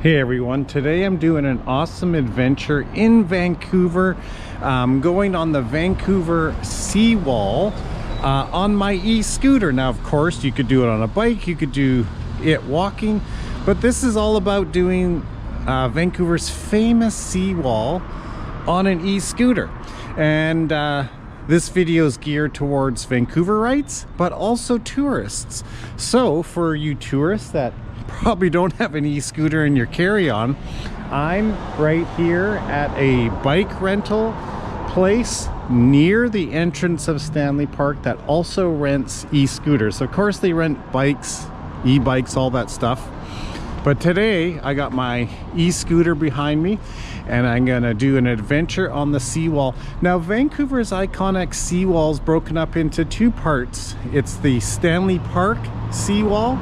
Hey everyone, today I'm doing an awesome adventure in Vancouver, going on the Vancouver Seawall on my e-scooter. Now of course you could do it on a bike, you could do it walking, but this is all about doing Vancouver's famous seawall on an e-scooter. And this video is geared towards Vancouverites, but also tourists. So for you tourists that probably don't have an e-scooter in your carry-on, I'm right here at a bike rental place near the entrance of Stanley Park that also rents e-scooters. Of course they rent bikes, e-bikes, all that stuff. But today I got my e-scooter behind me and I'm gonna do an adventure on the seawall. Now Vancouver's iconic seawall is broken up into two parts. It's the Stanley Park Seawall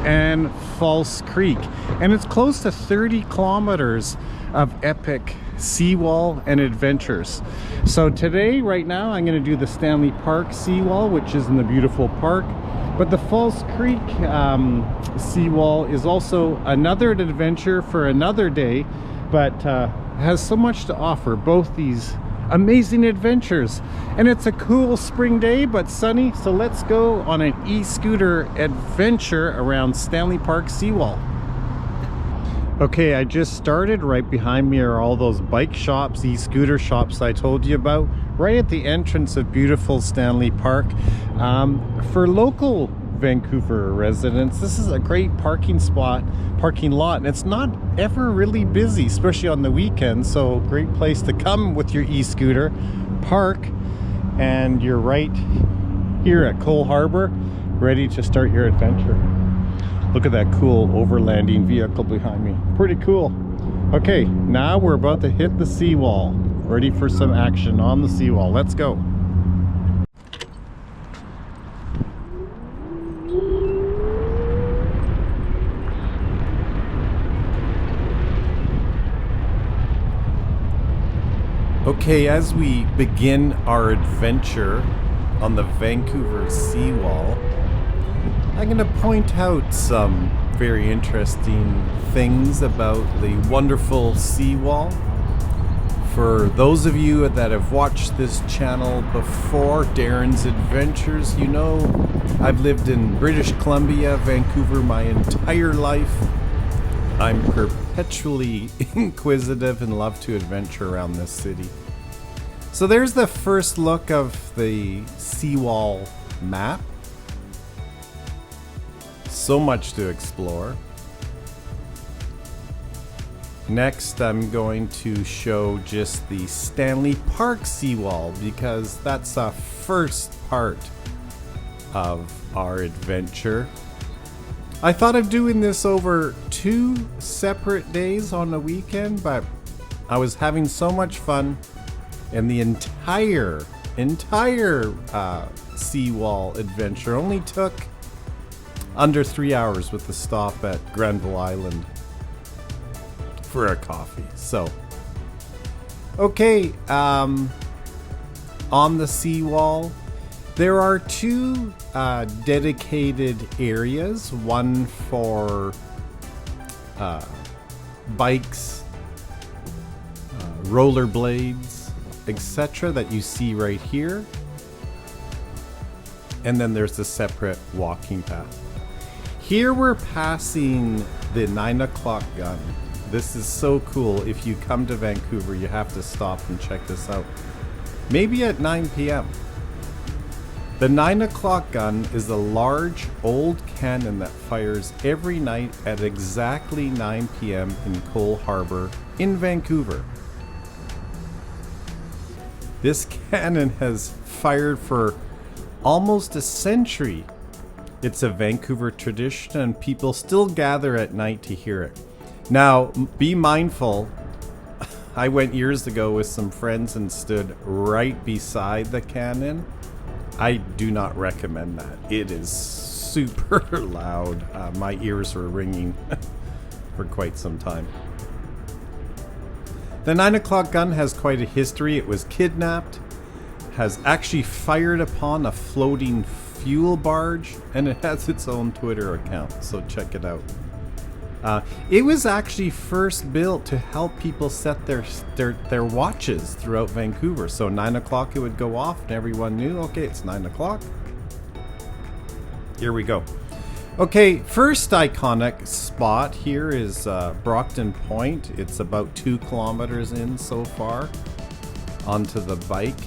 and False Creek, and it's close to 30 kilometers of epic seawall and adventures. So today, right now, I'm going to do the Stanley Park Seawall, which is in the beautiful park, but the False Creek Seawall is also another adventure for another day, but has so much to offer, both these amazing adventures. And it's a cool spring day but sunny, so let's go on an e-scooter adventure around Stanley Park Seawall. Okay, I just started. Right behind me are all those bike shops, e-scooter shops I told you about, right at the entrance of beautiful Stanley Park. For local Vancouver residents, this is a great parking lot, and it's not ever really busy, especially on the weekends. So great place to come with your e-scooter, park, and you're right here at Coal Harbour, ready to start your adventure. Look at that cool overlanding vehicle behind me, pretty cool. Okay, now we're about to hit the seawall, ready for some action on the seawall. Let's go. Okay, as we begin our adventure on the Vancouver Seawall, I'm going to point out some very interesting things about the wonderful seawall. For those of you that have watched this channel before, Darren's Adventures, you know I've lived in British Columbia, Vancouver my entire life. I'm perpetually inquisitive and love to adventure around this city. So there's the first look of the seawall map. So much to explore. Next, I'm going to show just the Stanley Park Seawall because that's the first part of our adventure. I thought of doing this over 2 separate days on the weekend, but I was having so much fun, and the entire seawall adventure only took under 3 hours with the stop at Granville Island for a coffee. So, okay, on the seawall, there are 2 dedicated areas, one for bikes, rollerblades, etc. that you see right here. And then there's a separate walking path. Here we're passing the 9 o'clock gun. This is so cool. If you come to Vancouver, you have to stop and check this out. Maybe at 9 p.m. The 9 o'clock gun is a large old cannon that fires every night at exactly 9 p.m. in Coal Harbour in Vancouver. This cannon has fired for almost a century. It's a Vancouver tradition and people still gather at night to hear it. Now, be mindful, I went years ago with some friends and stood right beside the cannon. I do not recommend that. It is super loud. My ears were ringing for quite some time. The 9 o'clock gun has quite a history. It was kidnapped, has actually fired upon a floating fuel barge, and it has its own Twitter account, so check it out. It was actually first built to help people set their watches throughout Vancouver. So 9 o'clock it would go off and everyone knew, okay, it's 9 o'clock. Here we go. Okay, first iconic spot here is Brockton Point. It's about 2 kilometers in so far onto the bike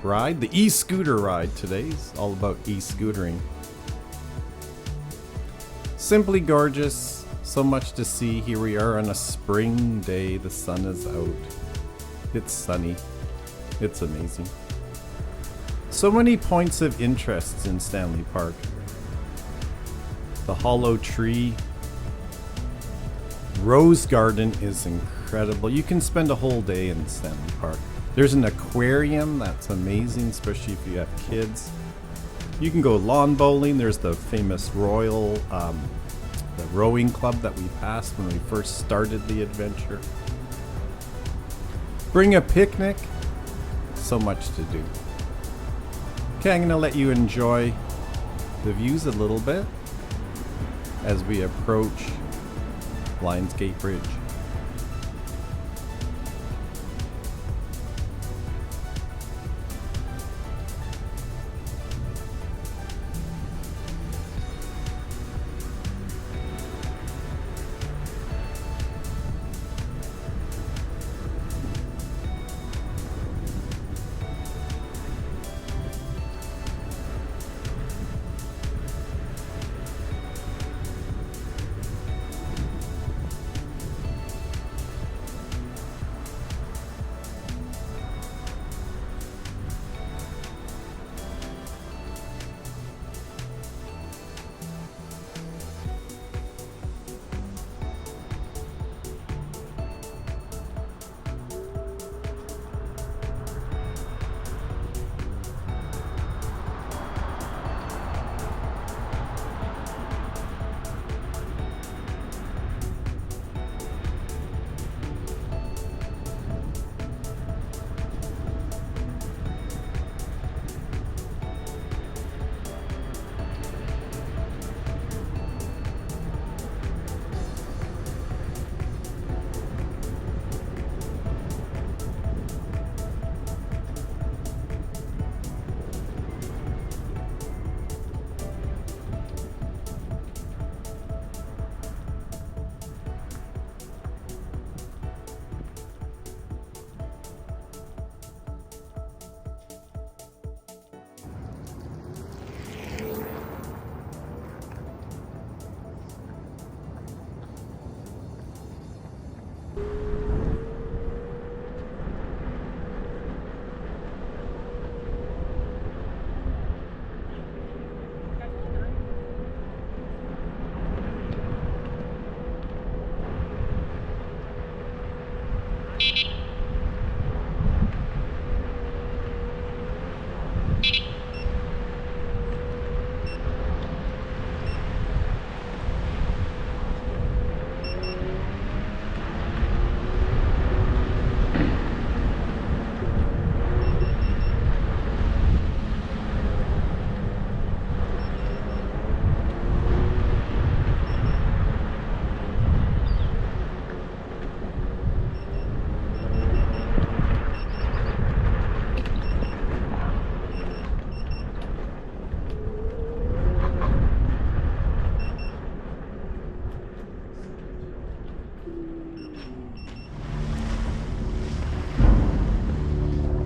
ride. The e-scooter ride today is all about e-scootering. Simply gorgeous, so much to see. Here we are on a spring day. The sun is out. It's sunny. It's amazing. So many points of interest in Stanley Park. The hollow tree. Rose garden is incredible. You can spend a whole day in Stanley Park. There's an aquarium that's amazing, especially if you have kids. You can go lawn bowling. There's the famous Royal, the rowing club that we passed when we first started the adventure. Bring a picnic. So much to do. Okay, I'm gonna let you enjoy the views a little bit as we approach Lionsgate Bridge.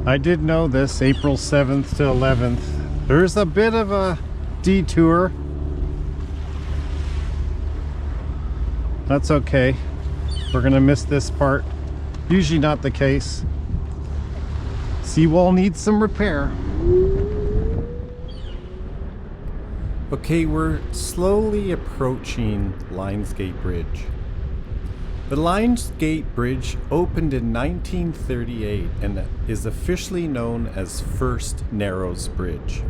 I did know this, April 7th to 11th. There's a bit of a detour. That's okay. We're gonna miss this part. Usually not the case. Seawall needs some repair. Okay, we're slowly approaching Lionsgate Bridge. The Lionsgate Bridge opened in 1938 and is officially known as First Narrows Bridge.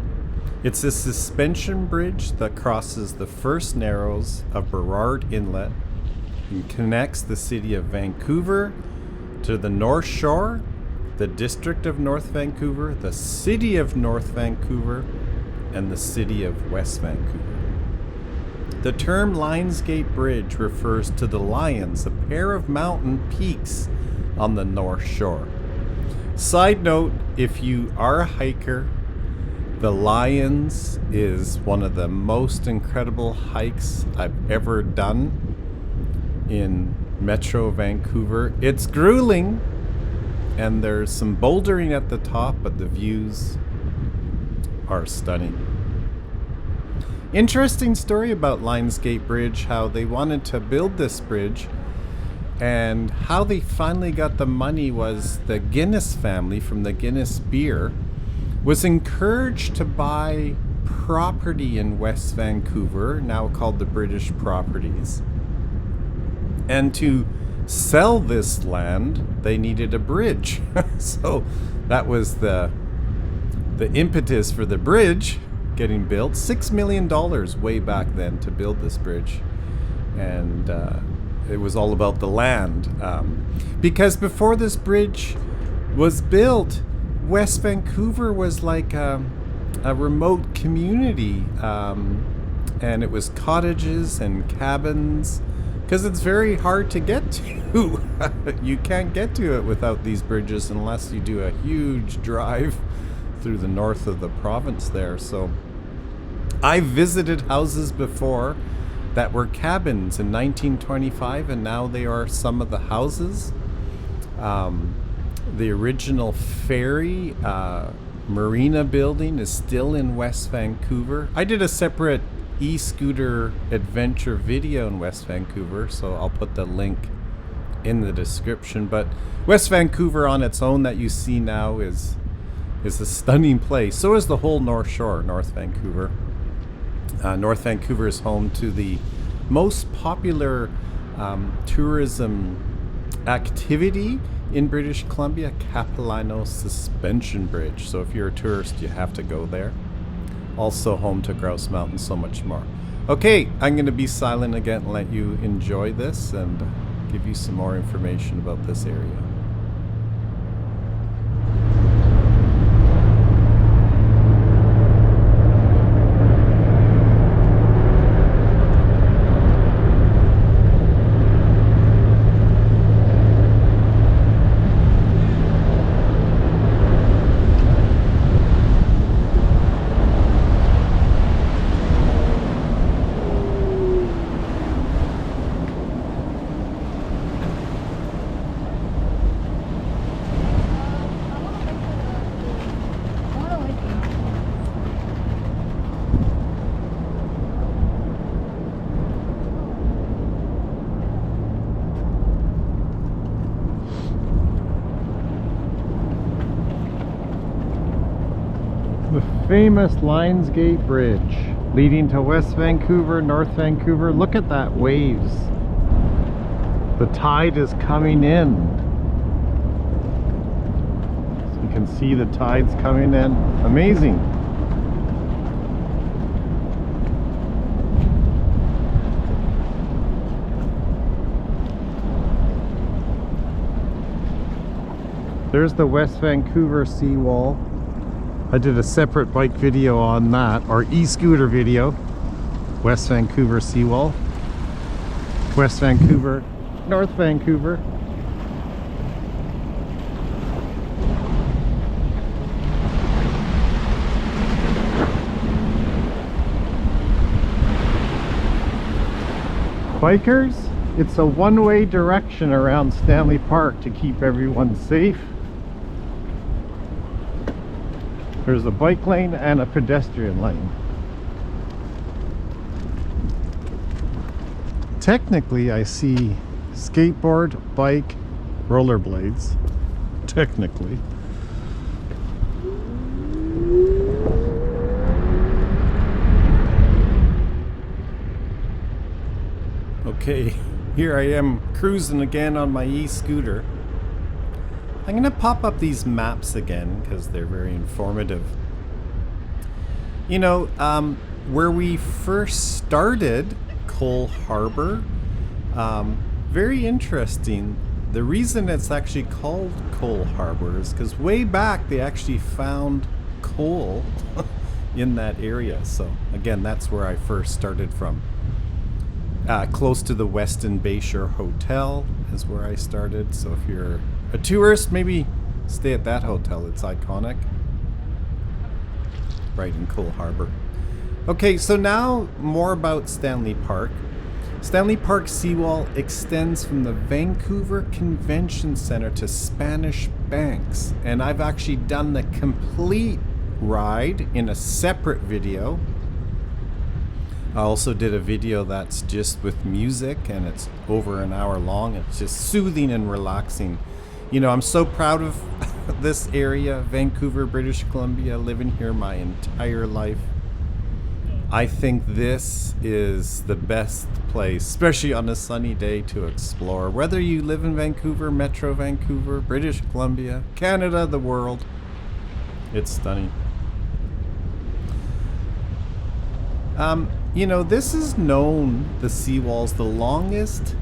It's a suspension bridge that crosses the First Narrows of Burrard Inlet and connects the city of Vancouver to the North Shore, the District of North Vancouver, the City of North Vancouver, and the City of West Vancouver. The term Lionsgate Bridge refers to the Lions, a pair of mountain peaks on the North Shore. Side note, if you are a hiker, the Lions is one of the most incredible hikes I've ever done in Metro Vancouver. It's grueling, and there's some bouldering at the top, but the views are stunning. Interesting story about Lionsgate Bridge, how they wanted to build this bridge, and how they finally got the money was the Guinness family from the Guinness beer was encouraged to buy property in West Vancouver, now called the British Properties. And to sell this land, they needed a bridge. So that was the impetus for the bridge getting built. $6 million way back then to build this bridge. And it was all about the land. Because before this bridge was built, West Vancouver was like a remote community. And it was cottages and cabins, because it's very hard to get to. You can't get to it without these bridges unless you do a huge drive through the north of the province there. So I visited houses before that were cabins in 1925, and now they are some of the houses. The original ferry marina building is still in West Vancouver. I did a separate e-scooter adventure video in West Vancouver, so I'll put the link in the description. But West Vancouver on its own that you see now is a stunning place. So is the whole North Shore, North Vancouver. North Vancouver is home to the most popular tourism activity in British Columbia, Capilano Suspension Bridge. So if you're a tourist, you have to go there. Also home to Grouse Mountain, so much more. Okay, I'm going to be silent again and let you enjoy this and give you some more information about this area. The famous Lionsgate Bridge leading to West Vancouver, North Vancouver. Look at that waves. The tide is coming in. So you can see the tides coming in. Amazing. There's the West Vancouver seawall. I did a separate bike video on that, or e-scooter video. West Vancouver seawall. West Vancouver, North Vancouver. Bikers, it's a one-way direction around Stanley Park to keep everyone safe. There's a bike lane and a pedestrian lane. Technically, I see skateboard, bike, rollerblades. Technically. Okay, here I am cruising again on my e-scooter. I'm going to pop up these maps again because they're very informative. You know, where we first started, Coal Harbour, very interesting. The reason it's actually called Coal Harbour is because way back they actually found coal in that area. So again, that's where I first started from. close to the Westin Bayshore Hotel is where I started. So if you're a tourist, maybe stay at that hotel. It's iconic. Right in Coal Harbour. Okay, so now more about Stanley Park. Stanley Park Seawall extends from the Vancouver Convention Center to Spanish Banks. And I've actually done the complete ride in a separate video. I also did a video that's just with music, and it's over an hour long. It's just soothing and relaxing. You know, I'm so proud of this area, Vancouver, British Columbia, living here my entire life. I think this is the best place, especially on a sunny day, to explore. Whether you live in Vancouver, Metro Vancouver, British Columbia, Canada, the world, it's stunning. You know, this is known, the seawall's the longest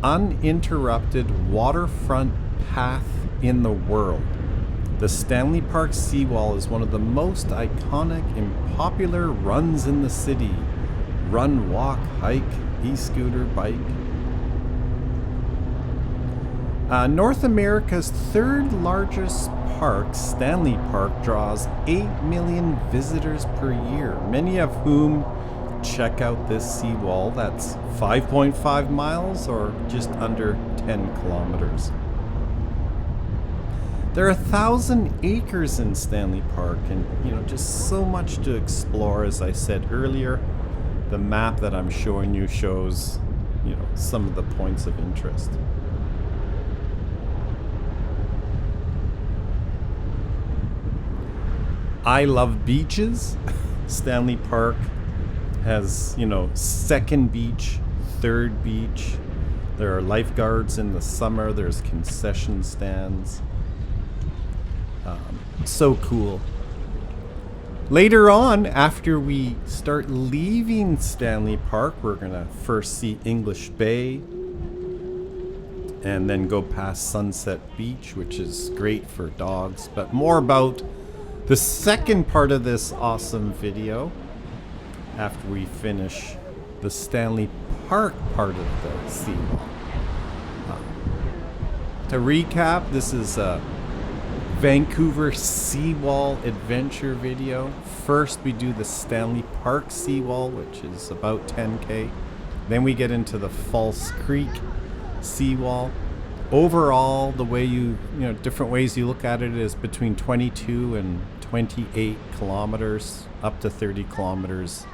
uninterrupted waterfront path in the world. The Stanley Park Seawall is one of the most iconic and popular runs in the city. Run, walk, hike, e-scooter, bike. North America's third largest park, Stanley Park, draws 8 million visitors per year, many of whom check out this seawall that's 5.5 miles or just under 10 kilometers. There are 1,000 acres in Stanley Park, and you know, just so much to explore. As I said earlier, the map that I'm showing you shows, you know, some of the points of interest. I love beaches. Stanley Park has, you know, second beach, third beach. There are lifeguards in the summer. There's concession stands. So cool. Later on, after we start leaving Stanley Park, we're gonna first see English Bay and then go past Sunset Beach, which is great for dogs. But more about the second part of this awesome video after we finish the Stanley Park part of the seawall. To recap, this is a Vancouver Seawall adventure video. First we do the Stanley Park Seawall, which is about 10K. Then we get into the False Creek Seawall. Overall, the way you know, different ways you look at it is between 22 and 28 kilometers, up to 30 kilometers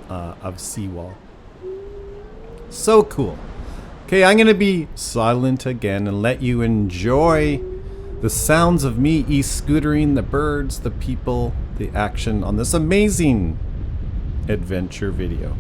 of seawall. So cool. Okay, I'm gonna be silent again and let you enjoy the sounds of me e-scootering, the birds, the people, the action on this amazing adventure video.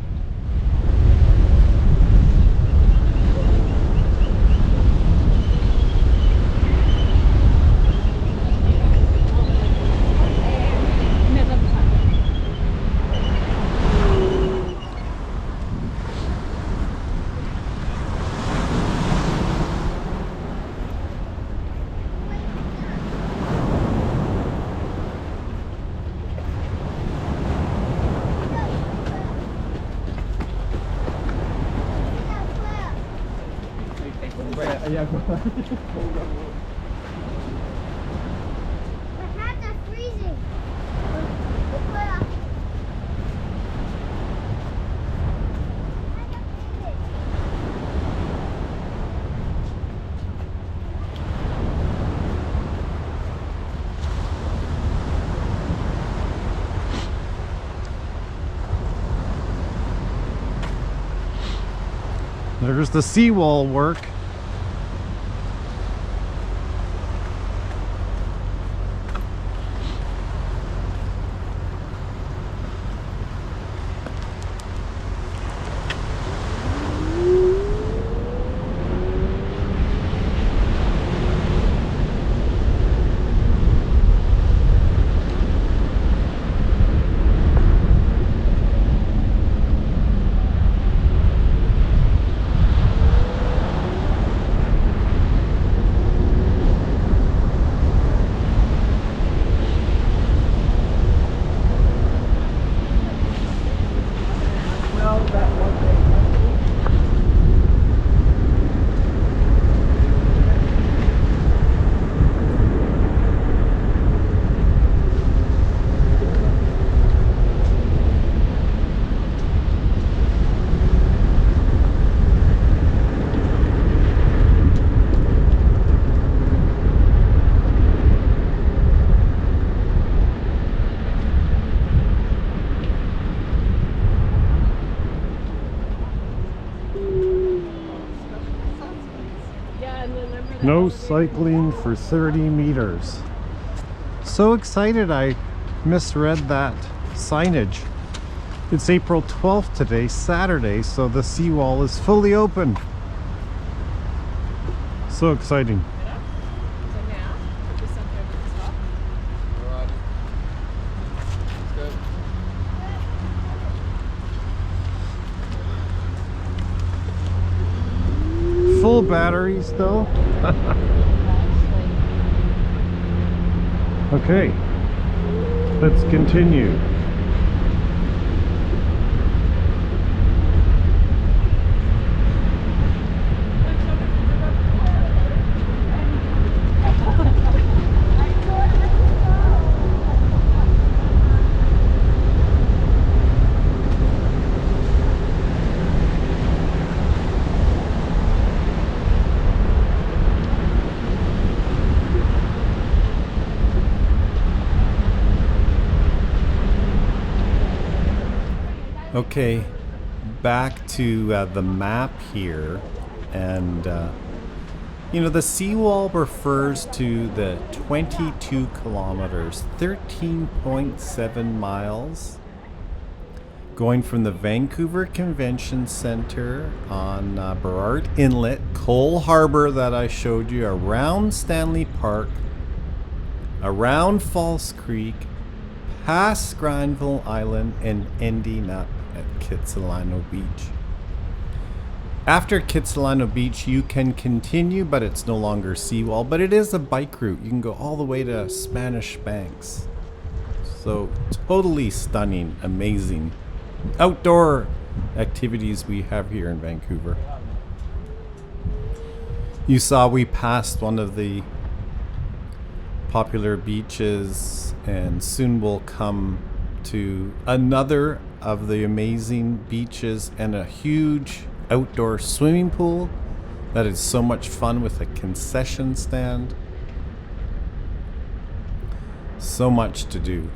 Yeah, go ahead. My hands are freezing. Look where I- There's the seawall work. No cycling for 30 meters. So excited I misread that signage. It's April 12th today, Saturday, so the seawall is fully open. So exciting. So now, put this something over the top. Alrighty. Let's go. Full battery still. Okay, let's continue. Okay, back to the map here, and you know, the seawall refers to the 22 kilometers, 13.7 miles, going from the Vancouver Convention Center on Burrard Inlet, Coal Harbour that I showed you, around Stanley Park, around False Creek, past Granville Island, and ending up at Kitsilano Beach. After Kitsilano Beach, you can continue, but it's no longer seawall, but it is a bike route. You can go all the way to Spanish Banks. So totally stunning, amazing outdoor activities we have here in Vancouver. You saw we passed one of the popular beaches, and soon we'll come to another of the amazing beaches and a huge outdoor swimming pool that is so much fun with a concession stand. So much to do.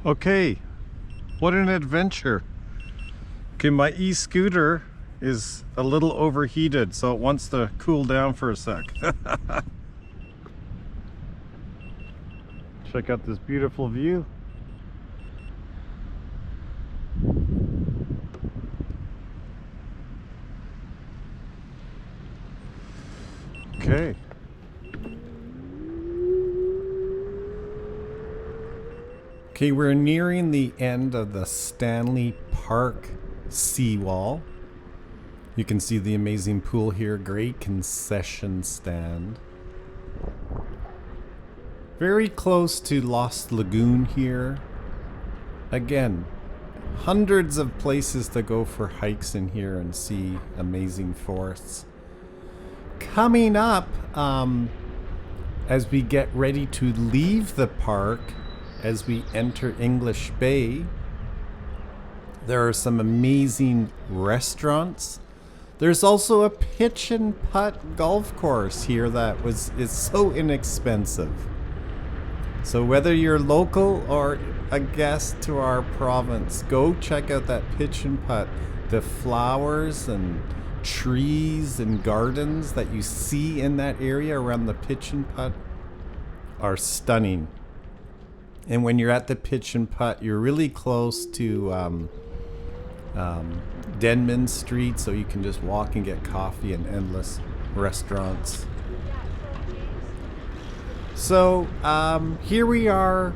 Okay, what an adventure. Okay, my e-scooter is a little overheated, so it wants to cool down for a sec. Check out this beautiful view. Okay. Okay, we're nearing the end of the Stanley Park Seawall. You can see the amazing pool here. Great concession stand. Very close to Lost Lagoon here. Again, hundreds of places to go for hikes in here and see amazing forests. Coming up, as we get ready to leave the park, as we enter English Bay, there are some amazing restaurants. There's also a pitch and putt golf course here that is so inexpensive. So whether you're local or a guest to our province, go check out that pitch and putt. The flowers and trees and gardens that you see in that area around the pitch and putt are stunning. And when you're at the pitch and putt, you're really close to Denman Street, so you can just walk and get coffee and endless restaurants. So here we are,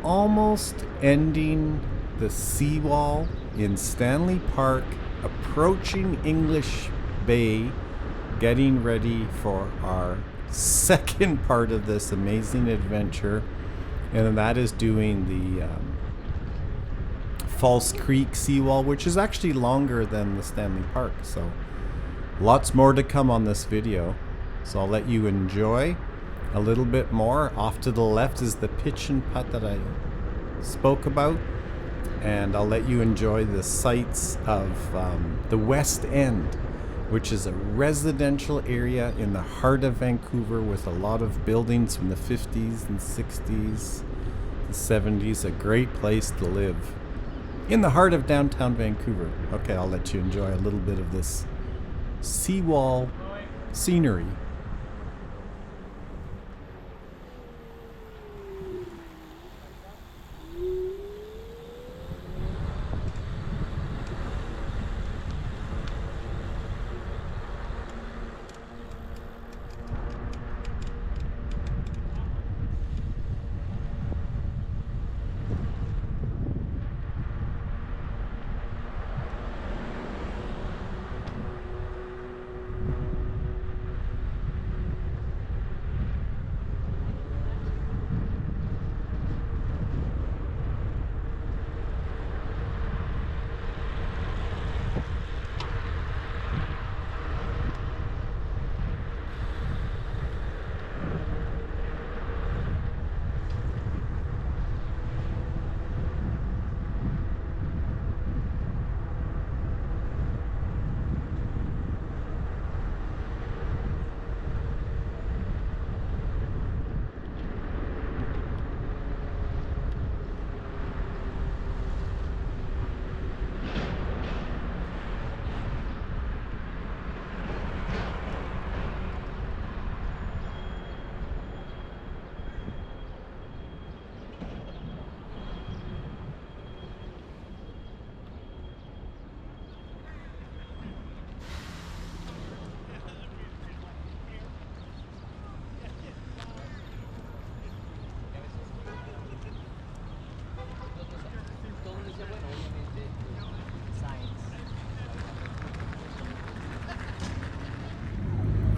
almost ending the seawall in Stanley Park, approaching English Bay, getting ready for our second part of this amazing adventure, and that is doing the False Creek Seawall, which is actually longer than the Stanley Park. So lots more to come on this video. So I'll let you enjoy a little bit more. Off to the left is the pitch and putt that I spoke about, and I'll let you enjoy the sights of the West End, which is a residential area in the heart of Vancouver with a lot of buildings from the 50s and 60s, the 70s. A great place to live in the heart of downtown Vancouver. Okay, I'll let you enjoy a little bit of this seawall scenery.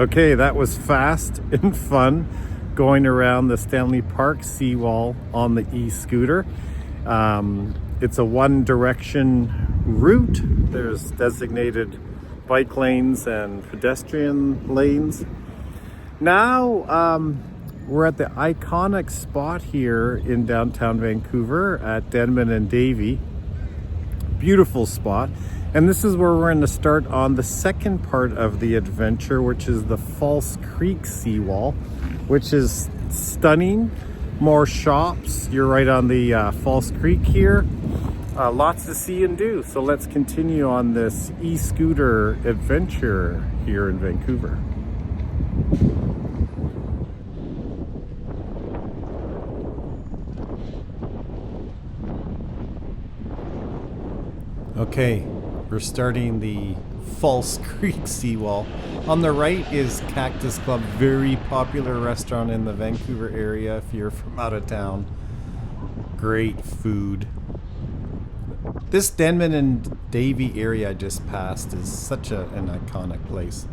Okay, that was fast and fun going around the Stanley Park Seawall on the e-scooter. It's a one direction route. There's designated bike lanes and pedestrian lanes. Now we're at the iconic spot here in downtown Vancouver at Denman and Davie. Beautiful spot. And this is where we're going to start on the second part of the adventure, which is the False Creek Seawall, which is stunning. More shops. You're right on the False Creek here. Lots to see and do. So let's continue on this e-scooter adventure here in Vancouver. Okay. We're starting the False Creek Seawall. On the right is Cactus Club, very popular restaurant in the Vancouver area if you're from out of town. Great food. This Denman and Davie area I just passed is such an iconic place.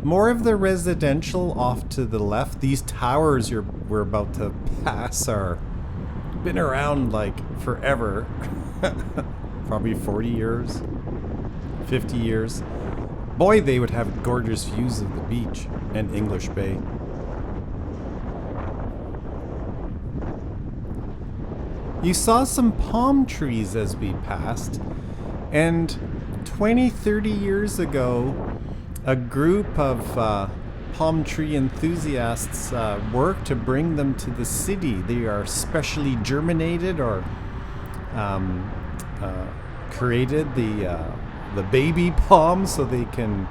More of the residential off to the left. These towers we're about to pass are been around like forever. Probably 40 years, 50 years. Boy, they would have gorgeous views of the beach and English Bay. You saw some palm trees as we passed, and 20-30 years ago, a group of palm tree enthusiasts worked to bring them to the city. They are specially germinated or created the baby palm so they can,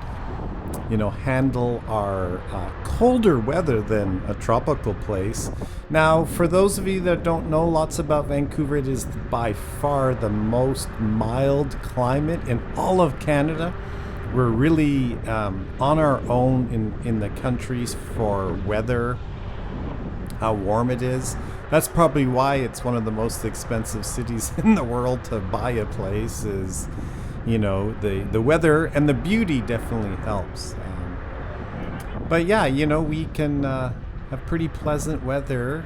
you know, handle our colder weather than a tropical place. Now, for those of you that don't know lots about Vancouver, it is by far the most mild climate in all of Canada. We're really on our own in the countries for weather, how warm it is. That's probably why it's one of the most expensive cities in the world to buy a place is, you know, the weather, and the beauty definitely helps. But yeah, you know, we can have pretty pleasant weather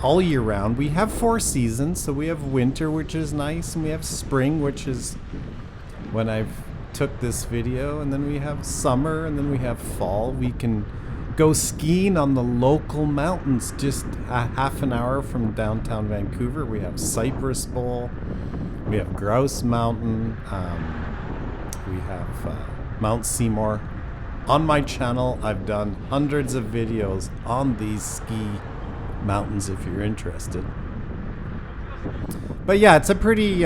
all year round. We have 4 seasons, so we have winter, which is nice, and we have spring, which is when I've took this video, and then we have summer, and then we have fall. We can go skiing on the local mountains just a half an hour from downtown Vancouver. We have Cypress Bowl, we have Grouse Mountain, we have Mount Seymour. On my channel, I've done hundreds of videos on these ski mountains if you're interested. But yeah, it's a pretty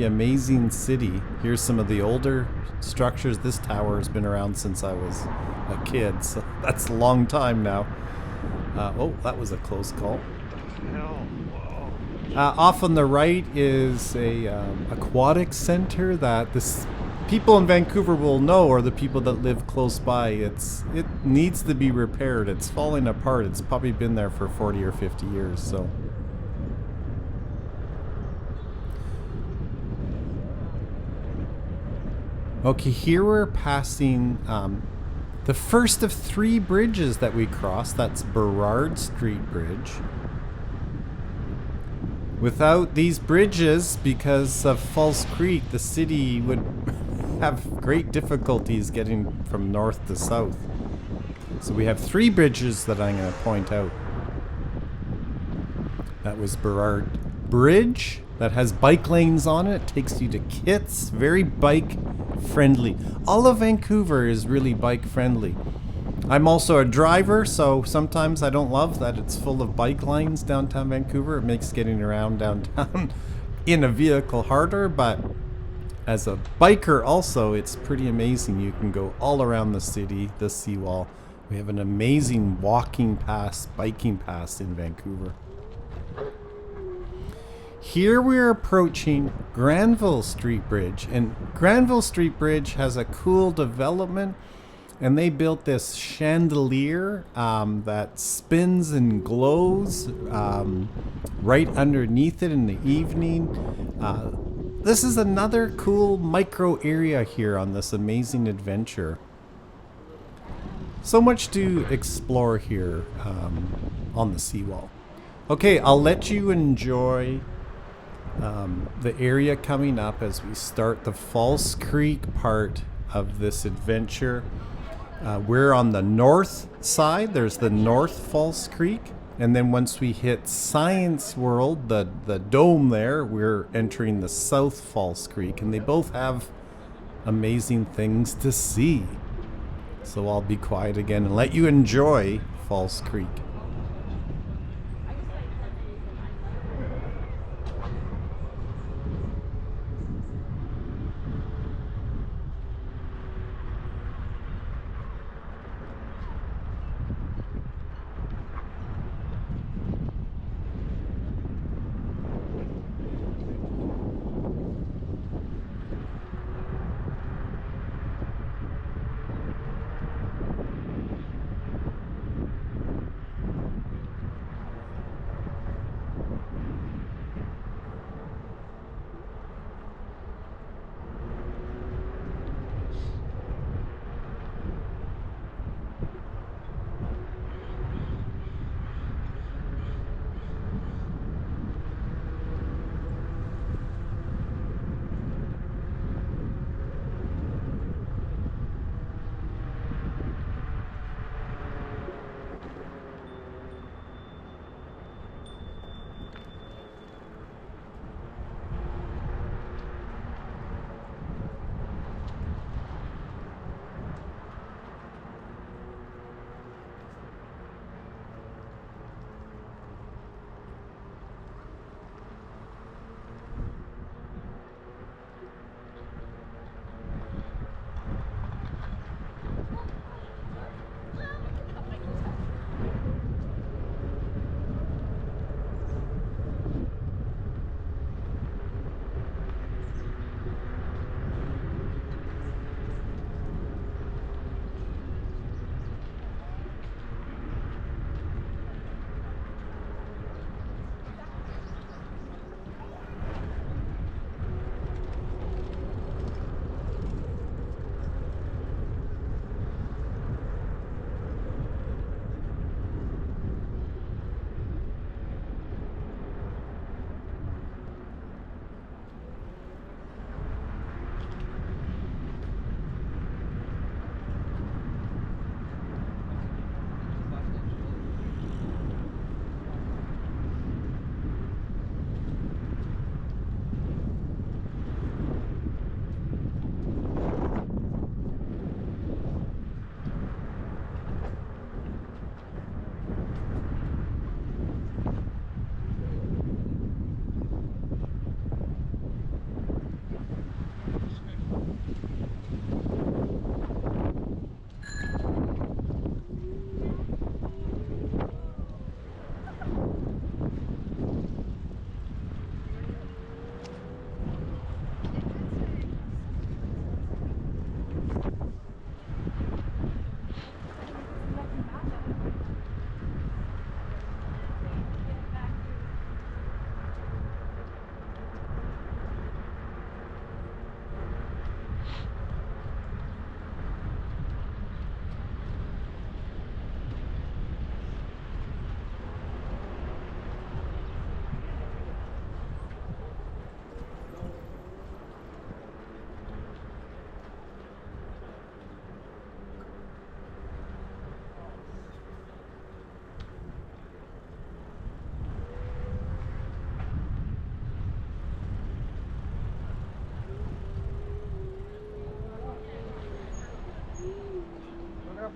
amazing city. Here's some of the older structures. This tower has been around since I was a kid, so that's a long time now. Oh, that was a close call. Off on the right is a aquatic center that people in Vancouver will know, or the people that live close by. It needs to be repaired. It's falling apart. It's probably been there for 40 or 50 years. So. Okay, here we're passing the first of 3 bridges that we crossed. That's Burrard Street Bridge. Without these bridges, because of False Creek, the city would have great difficulties getting from north to south. So we have 3 bridges that I'm going to point out. That was Burrard Bridge. That has bike lanes on it. Takes you to Kits. Very bike friendly. All of Vancouver is really bike friendly. I'm also a driver, so sometimes I don't love that it's full of bike lanes downtown Vancouver. It makes getting around downtown in a vehicle harder, but as a biker also, it's pretty amazing. You can go all around the city, the seawall. We have an amazing walking pass, biking pass in Vancouver. Here we're approaching Granville Street Bridge, and Granville Street Bridge has a cool development, and they built this chandelier that spins and glows right underneath it in the evening. This is another cool micro area here on this amazing adventure. So much to explore here on the seawall. Okay, I'll let you enjoy the area coming up as we start the False Creek part of this adventure. We're on the north side. There's the North False Creek, and then once we hit Science World, the dome there, we're entering the South False Creek, and they both have amazing things to see. So I'll be quiet again and let you enjoy False Creek.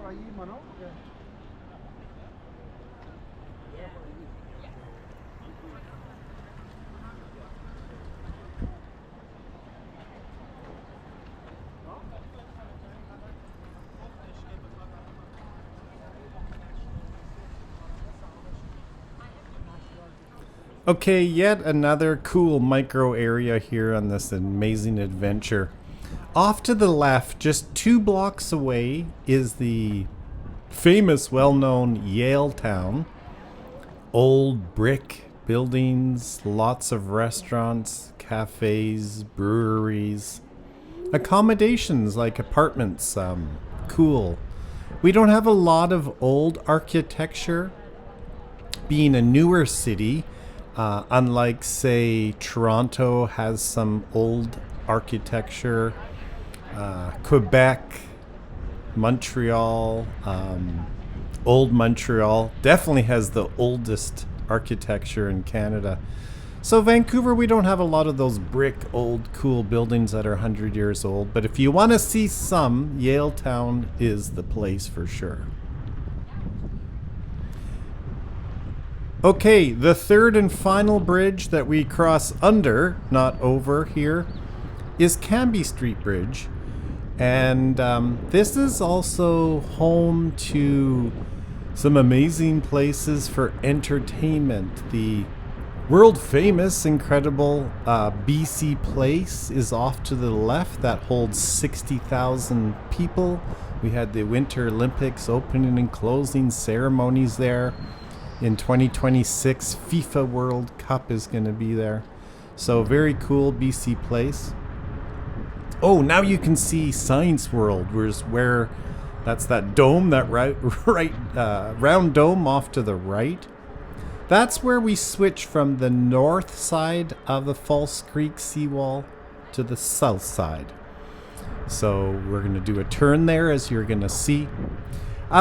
por allí, mano. Okay, yet another cool micro area here on this amazing adventure. Off to the left, just 2 blocks away, is the famous, well-known Yale Town. Old brick buildings, lots of restaurants, cafes, breweries, accommodations like apartments, cool. We don't have a lot of old architecture, being a newer city. Unlike, say, Toronto has some old architecture, Quebec, Montreal, old Montreal definitely has the oldest architecture in Canada. So Vancouver, we don't have a lot of those brick, old, cool buildings that are 100 years old. But if you want to see some, Yale Town is the place for sure. Okay, the third and final bridge that we cross under, not over here, is Cambie Street Bridge. And this is also home to some amazing places for entertainment. The world famous, incredible BC Place is off to the left. That holds 60,000 people. We had the Winter Olympics opening and closing ceremonies there. In 2026, FIFA World Cup is going to be there. So very cool BC Place. Oh, now you can see Science World, where that's that dome, that round dome off to the right. That's where we switch from the north side of the False Creek seawall to the south side. So we're going to do a turn there, as you're going to see.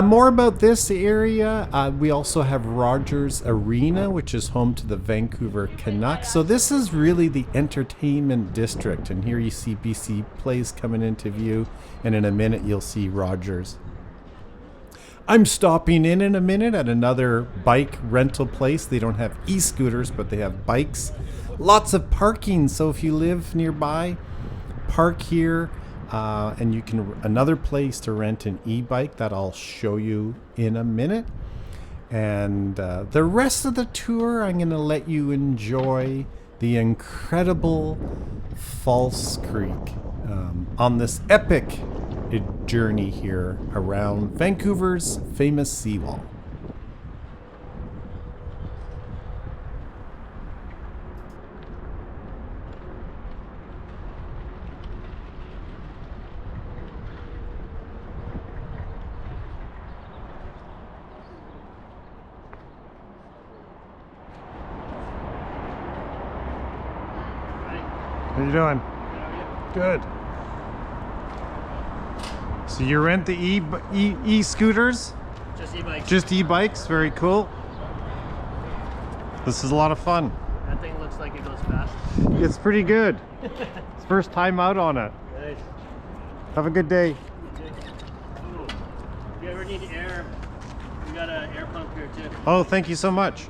More about this area, we also have Rogers Arena, which is home to the Vancouver Canucks. So this is really the entertainment district. And here you see BC Place coming into view. And in a minute, you'll see Rogers. I'm stopping in a minute at another bike rental place. They don't have e-scooters, but they have bikes. Lots of parking. So if you live nearby, park here. And you can, another place to rent an e-bike that I'll show you in a minute. And the rest of the tour, I'm going to let you enjoy the incredible False Creek on this epic journey here around Vancouver's famous seawall. How you doing? Good. So you rent the e-scooters? Just e-bikes. Just e-bikes, very cool. This is a lot of fun. That thing looks like it goes fast. It's pretty good. It's first time out on it. Nice. Have a good day. Ooh. If you ever need air, we got an air pump here too. Oh, thank you so much.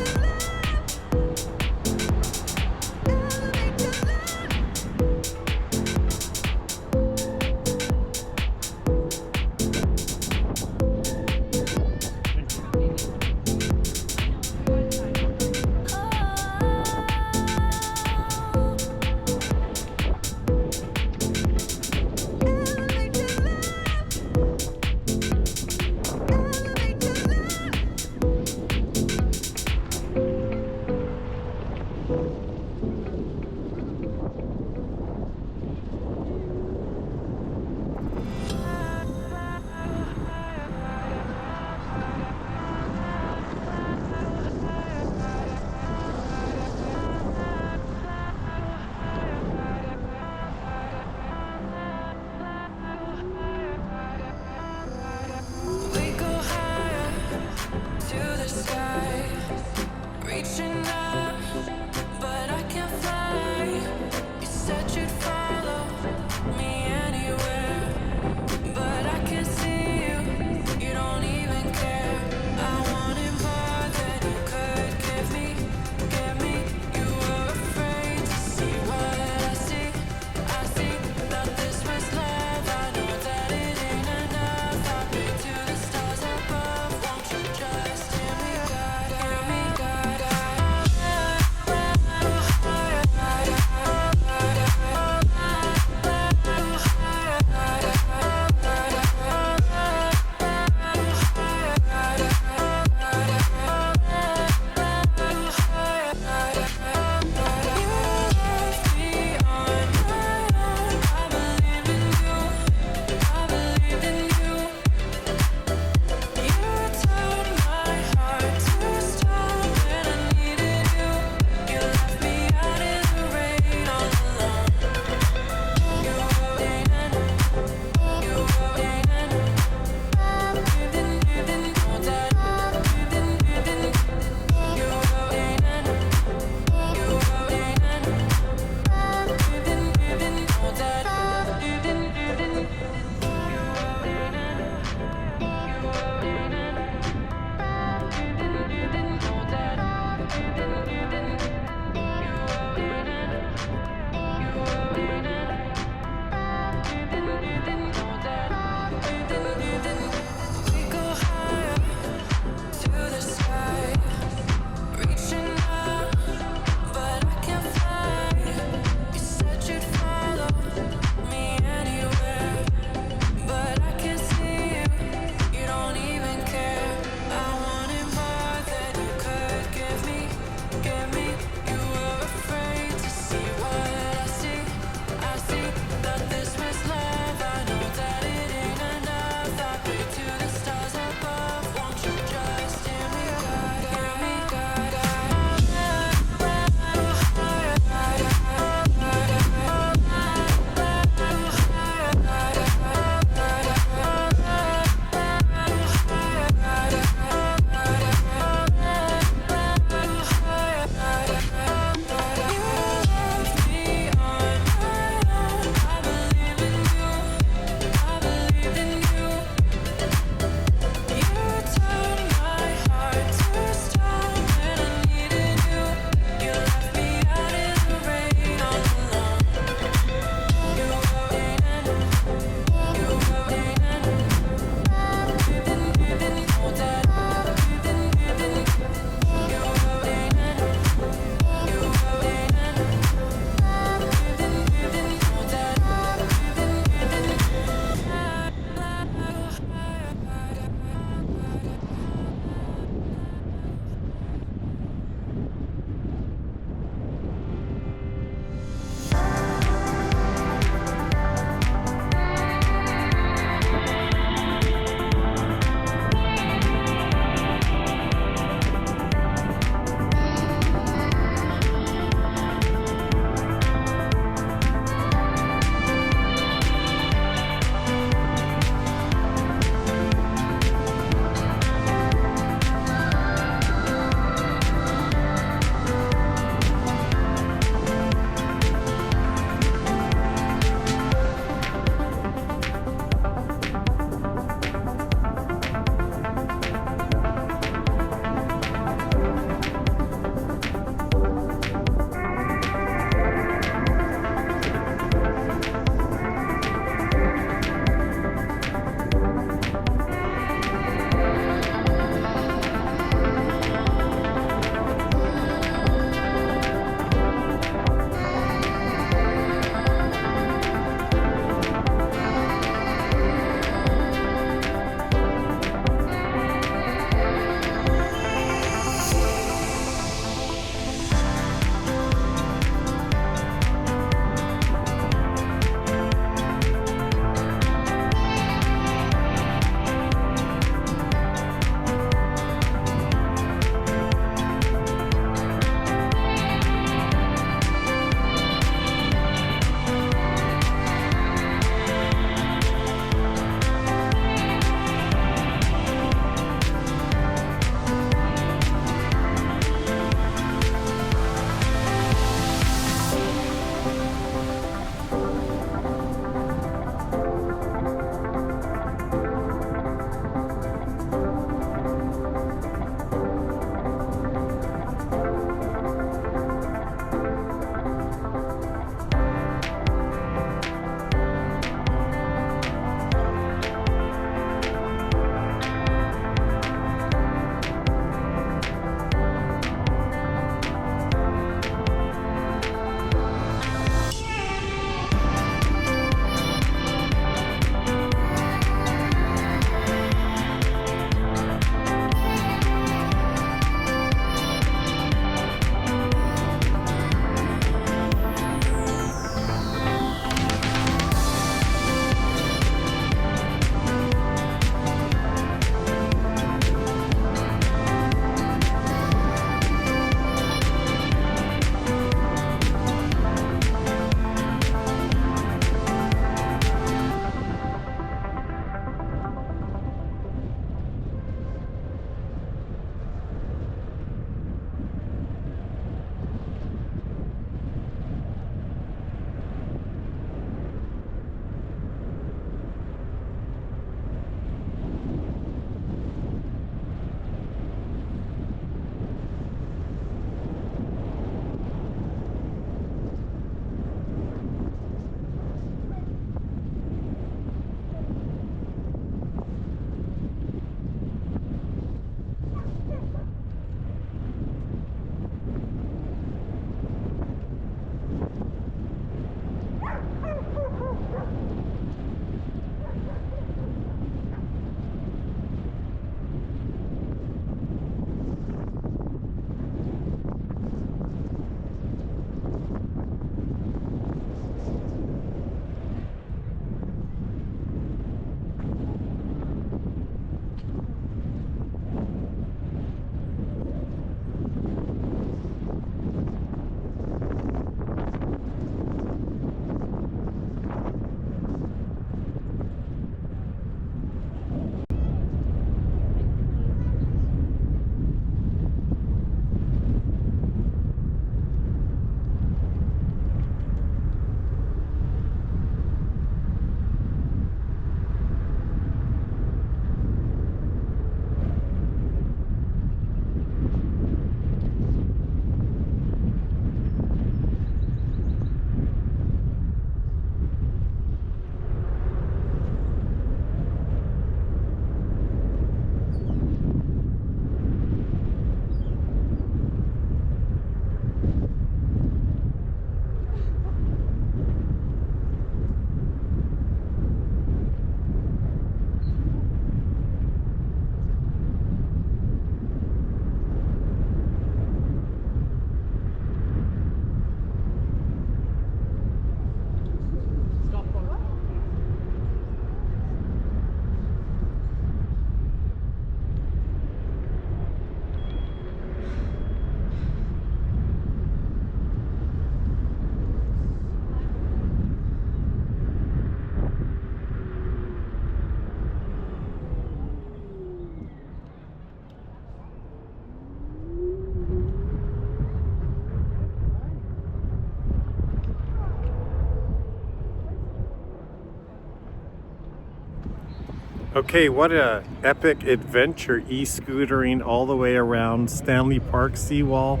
Okay, what a epic adventure, e-scootering all the way around Stanley Park Seawall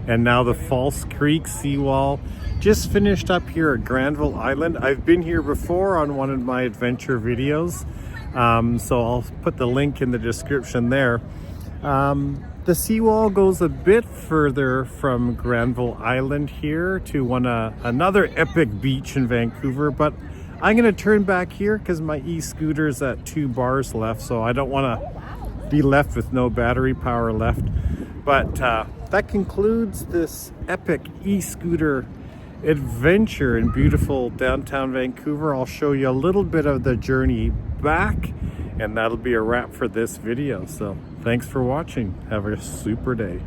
and now the False Creek Seawall. Just finished up here at Granville Island. I've been here before on one of my adventure videos, so I'll put the link in the description there. The seawall goes a bit further from Granville Island here to another epic beach in Vancouver, but I'm going to turn back here because my e-scooter's at 2 bars left, so I don't want to be left with no battery power left. But that concludes this epic e-scooter adventure in beautiful downtown Vancouver. I'll show you a little bit of the journey back, and that'll be a wrap for this video. So thanks for watching. Have a super day.